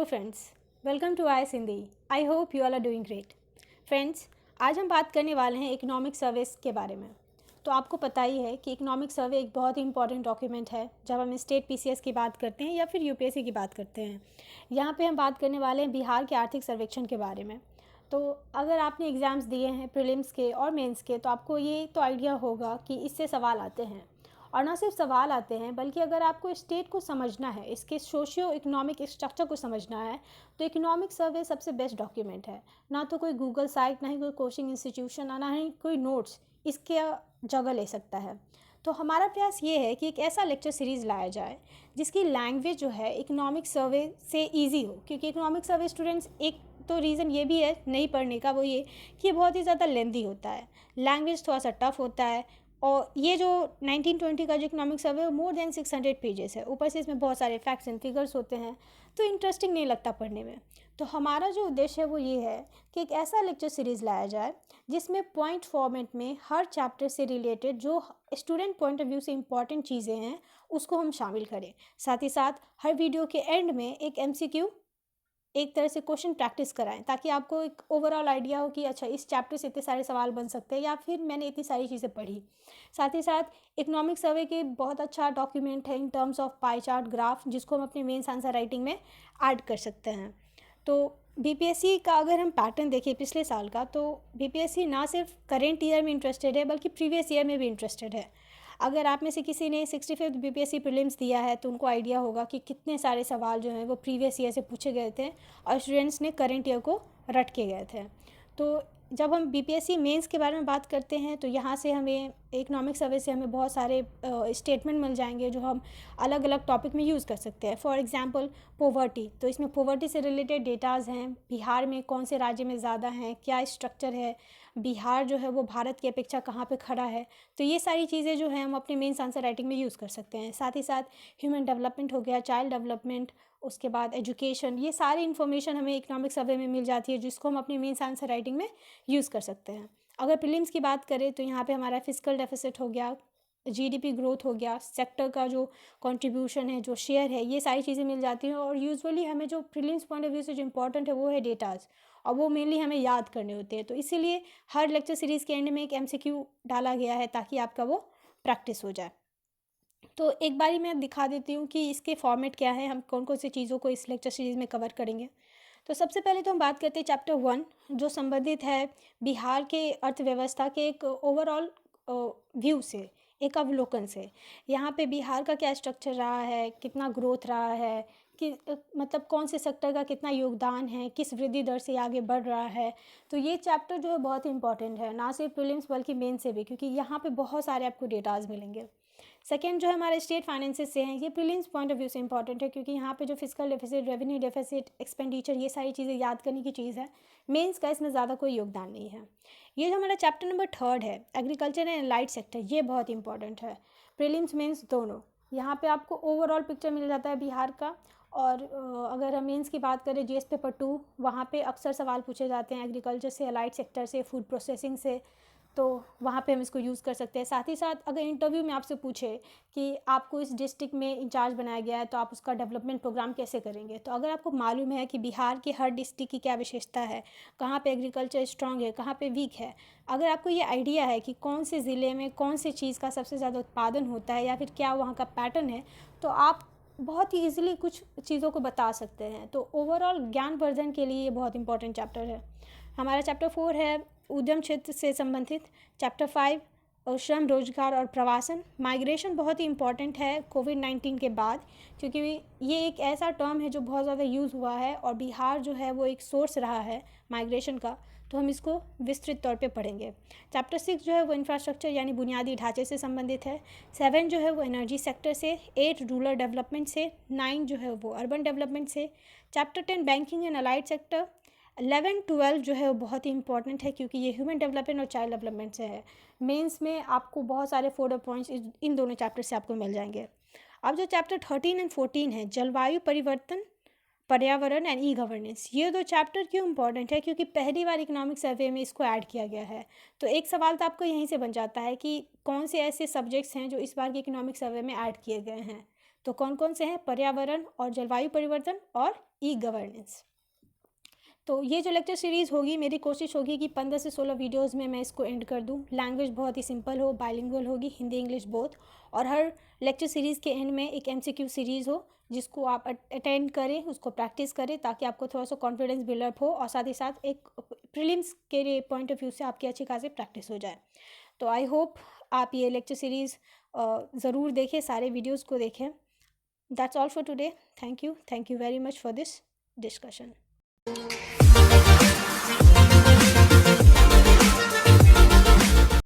Friends, welcome to IS Hindi. I hope you all are doing great. Friends, आज हम बात करने वाले हैं इकोनॉमिक सर्वेस के बारे में। तो आपको पता ही है कि इकोनॉमिक सर्वे एक बहुत ही इंपॉर्टेंट डॉक्यूमेंट है जब हम स्टेट पीसीएस की बात करते हैं या फिर यूपीएससी की बात करते हैं। यहाँ पे हम बात करने वाले हैं बिहार के आर्थिक सर्वेक्षण के बारे में। तो अगर आपने एग्ज़ाम्स दिए हैं प्रीलिम्स के और मेंस के, तो आपको ये तो आइडिया होगा कि इससे सवाल आते हैं। और ना सिर्फ सवाल आते हैं, बल्कि अगर आपको स्टेट को समझना है, इसके सोशियो इकोनॉमिक स्ट्रक्चर को समझना है, तो इकोनॉमिक सर्वे सबसे बेस्ट डॉक्यूमेंट है। ना तो कोई गूगल साइट, ना ही कोई कोचिंग इंस्टीट्यूशन, ना ही कोई नोट्स इसके जगह ले सकता है। तो हमारा प्रयास ये है कि एक ऐसा लेक्चर सीरीज़ लाया जाए जिसकी लैंग्वेज जो है इकोनॉमिक सर्वे से ईजी हो, क्योंकि इकोनॉमिक सर्वे स्टूडेंट्स एक तो रीज़न ये भी है नहीं पढ़ने का, वो ये कि ये बहुत ही ज़्यादा लेंदी होता है, लैंग्वेज थोड़ा सा टफ होता है। और ये जो 1920 का जो इकोनॉमिक सर्वे है मोर देन 600 पेजेस है, ऊपर से इसमें बहुत सारे फैक्ट्स एंड फिगर्स होते हैं, तो इंटरेस्टिंग नहीं लगता पढ़ने में। तो हमारा जो उद्देश्य है वो ये है कि एक ऐसा लेक्चर सीरीज़ लाया जाए जिसमें पॉइंट फॉर्मेट में हर चैप्टर से रिलेटेड जो स्टूडेंट पॉइंट ऑफ व्यू से इंपॉर्टेंट चीज़ें हैं उसको हम शामिल करें। साथ ही साथ हर वीडियो के एंड में एक एमसीक्यू, एक तरह से क्वेश्चन प्रैक्टिस कराएं, ताकि आपको एक ओवरऑल आइडिया हो कि अच्छा इस चैप्टर से इतने सारे सवाल बन सकते हैं या फिर मैंने इतनी सारी चीज़ें पढ़ी। साथ ही साथ इकोनॉमिक सर्वे के बहुत अच्छा डॉक्यूमेंट है in terms of pie chart, graph, जिसको हम अपने मेंस आंसर राइटिंग में ऐड कर सकते हैं। तो बीपीएससी का अगर हम पैटर्न देखें पिछले साल का, तो बीपीएससी ना सिर्फ करेंट ईयर में इंटरेस्टेड है बल्कि प्रीवियस ईयर में भी इंटरेस्टेड है। अगर आप में से किसी ने 65th बीपीएससी प्रीलिम्स दिया है तो उनको आइडिया होगा कि कितने सारे सवाल जो हैं वो प्रीवियस ईयर से पूछे गए थे और स्टूडेंट्स ने करेंट ईयर को रट के गए थे। तो जब हम बीपीएससी मेंस के बारे में बात करते हैं तो यहाँ से हमें इकोनॉमिक सर्वे से हमें बहुत सारे स्टेटमेंट मिल जाएंगे जो हम अलग अलग टॉपिक में यूज़ कर सकते हैं। फॉर एग्जांपल पोवर्टी, तो इसमें पोवर्टी से रिलेटेड डेटाज़ हैं, बिहार में कौन से राज्य में ज़्यादा हैं, क्या स्ट्रक्चर है, बिहार जो है वो भारत की अपेक्षा कहाँ पे खड़ा है। तो ये सारी चीज़ें जो हैं हम अपने मेंस आंसर राइटिंग में यूज़ कर सकते हैं। साथ ही साथ ह्यूमन डेवलपमेंट हो गया, चाइल्ड डेवलपमेंट, उसके बाद एजुकेशन, ये सारी इन्फॉर्मेशन हमें इकोनॉमिक सर्वे में मिल जाती है जिसको हम अपनी मेंस आंसर राइटिंग में यूज़ कर सकते हैं। अगर प्रीलिम्स की बात करें तो यहाँ पे हमारा फिजिकल डेफिसिट हो गया, जीडीपी ग्रोथ हो गया, सेक्टर का जो कंट्रीब्यूशन है, जो शेयर है, ये सारी चीज़ें मिल जाती हैं। और यूजुअली हमें जो प्रीलिम्स पॉइंट ऑफ व्यू से जो इंपॉर्टेंट है वो है डेटाज, और वो मेनली हमें याद करने होते हैं। तो इसीलिए हर लेक्चर सीरीज़ के एंड में एक एमसीक्यू डाला गया है ताकि आपका वो प्रैक्टिस हो जाए। तो एक बारी मैं दिखा देती हूँ कि इसके फॉर्मेट क्या है, हम कौन कौन सी चीज़ों को इस लेक्चर सीरीज़ में कवर करेंगे। तो सबसे पहले तो हम बात करते हैं चैप्टर 1, जो संबंधित है बिहार के अर्थव्यवस्था के एक ओवरऑल व्यू से, एक अवलोकन से। यहाँ पे बिहार का क्या स्ट्रक्चर रहा है, कितना ग्रोथ रहा है, कि मतलब कौन से सेक्टर का कितना योगदान है, किस वृद्धि दर से आगे बढ़ रहा है। तो ये चैप्टर जो है बहुत ही इंपॉर्टेंट है, ना सिर्फ प्रीलिम्स बल्कि मेन से भी, क्योंकि यहाँ पे बहुत सारे आपको डेटाज मिलेंगे। सेकेंड जो है हमारे स्टेट फाइनेंसेस से हैं, ये प्रीलिम्स पॉइंट ऑफ व्यू से इंपॉर्टेंट है क्योंकि यहाँ पे जो physical deficit, revenue deficit, expenditure, ये सारी चीज़ें याद करने की चीज़ है। मेंस का इसमें ज़्यादा कोई योगदान नहीं है। ये जो हमारा चैप्टर नंबर 3 है, एग्रीकल्चर एंड एलाइड सेक्टर, ये बहुत इंपॉर्टेंट है, प्रीलिम्स मेंस दोनों। यहाँ पे आपको ओवरऑल पिक्चर मिल जाता है बिहार का। और अगर हम मेंस की बात करें जीएस पेपर 2, वहाँ पे अक्सर सवाल पूछे जाते हैं एग्रीकल्चर से, एलाइड सेक्टर से, फूड प्रोसेसिंग से, तो वहाँ पे हम इसको यूज़ कर सकते हैं। साथ ही साथ अगर इंटरव्यू में आपसे पूछे कि आपको इस डिस्ट्रिक्ट में इंचार्ज बनाया गया है तो आप उसका डेवलपमेंट प्रोग्राम कैसे करेंगे, तो अगर आपको मालूम है कि बिहार के हर डिस्ट्रिक्ट की क्या विशेषता है, कहाँ पे एग्रीकल्चर स्ट्रांग है, कहाँ पे वीक है, अगर आपको ये आइडिया है कि कौन से ज़िले में कौन सी चीज़ का सबसे ज़्यादा उत्पादन होता है या फिर क्या वहाँ का पैटर्न है, तो आप बहुत ही ईजिली कुछ चीज़ों को बता सकते हैं। तो ओवरऑल ज्ञानवर्धन के लिए ये बहुत इंपॉर्टेंट चैप्टर है। हमारा चैप्टर 4 है उद्यम क्षेत्र से संबंधित। चैप्टर 5 और श्रम, रोजगार और प्रवासन, माइग्रेशन बहुत ही इंपॉर्टेंट है कोविड-19 के बाद, क्योंकि ये एक ऐसा टर्म है जो बहुत ज़्यादा यूज़ हुआ है और बिहार जो है वो एक सोर्स रहा है माइग्रेशन का, तो हम इसको विस्तृत तौर पे पढ़ेंगे। चैप्टर 6 जो है वो इंफ्रास्ट्रक्चर यानी बुनियादी ढांचे से संबंधित है। 7 जो है वो एनर्जी सेक्टर से, 8 रूरल डेवलपमेंट से, 9 जो है वो अर्बन डेवलपमेंट से। Chapter 10 banking and allied sector. 11, 12 जो है वो बहुत ही इंपॉर्टेंट है क्योंकि ये ह्यूमन डेवलपमेंट और चाइल्ड डेवलपमेंट से है। मेंस में आपको बहुत सारे फोल्डर पॉइंट्स इन दोनों चैप्टर से आपको मिल जाएंगे। अब जो चैप्टर 13 एंड 14 है, जलवायु परिवर्तन, पर्यावरण एंड ई गवर्नेंस, ये दो चैप्टर क्यों इंपॉर्टेंट है, क्योंकि पहली बार इकोनॉमिक सर्वे में इसको ऐड किया गया है। तो एक सवाल तो आपको यहीं से बन जाता है कि कौन से ऐसे सब्जेक्ट्स हैं जो इस बार के इकोनॉमिक सर्वे में ऐड किए गए हैं। तो कौन कौन से हैं? पर्यावरण और जलवायु परिवर्तन और ई गवर्नेंस। तो ये जो लेक्चर सीरीज़ होगी, मेरी कोशिश होगी कि 15 से 16 वीडियोस में मैं इसको एंड कर दूँ। लैंग्वेज बहुत ही सिंपल हो, बाइलिंगुअल होगी, हिंदी इंग्लिश बोथ, और हर लेक्चर सीरीज़ के एंड में एक MCQ सीरीज़ हो जिसको आप अटेंड करें, उसको प्रैक्टिस करें, ताकि आपको थोड़ा सा कॉन्फिडेंस बिल्डअप हो और साथ ही साथ एक प्रीलिम्स के पॉइंट ऑफ व्यू से आपकी अच्छी खासी प्रैक्टिस हो जाए। तो आई होप आप ये लेक्चर सीरीज़ ज़रूर देखें, सारे वीडियोज़ को देखें। That's all for today. Thank you very much for this discussion.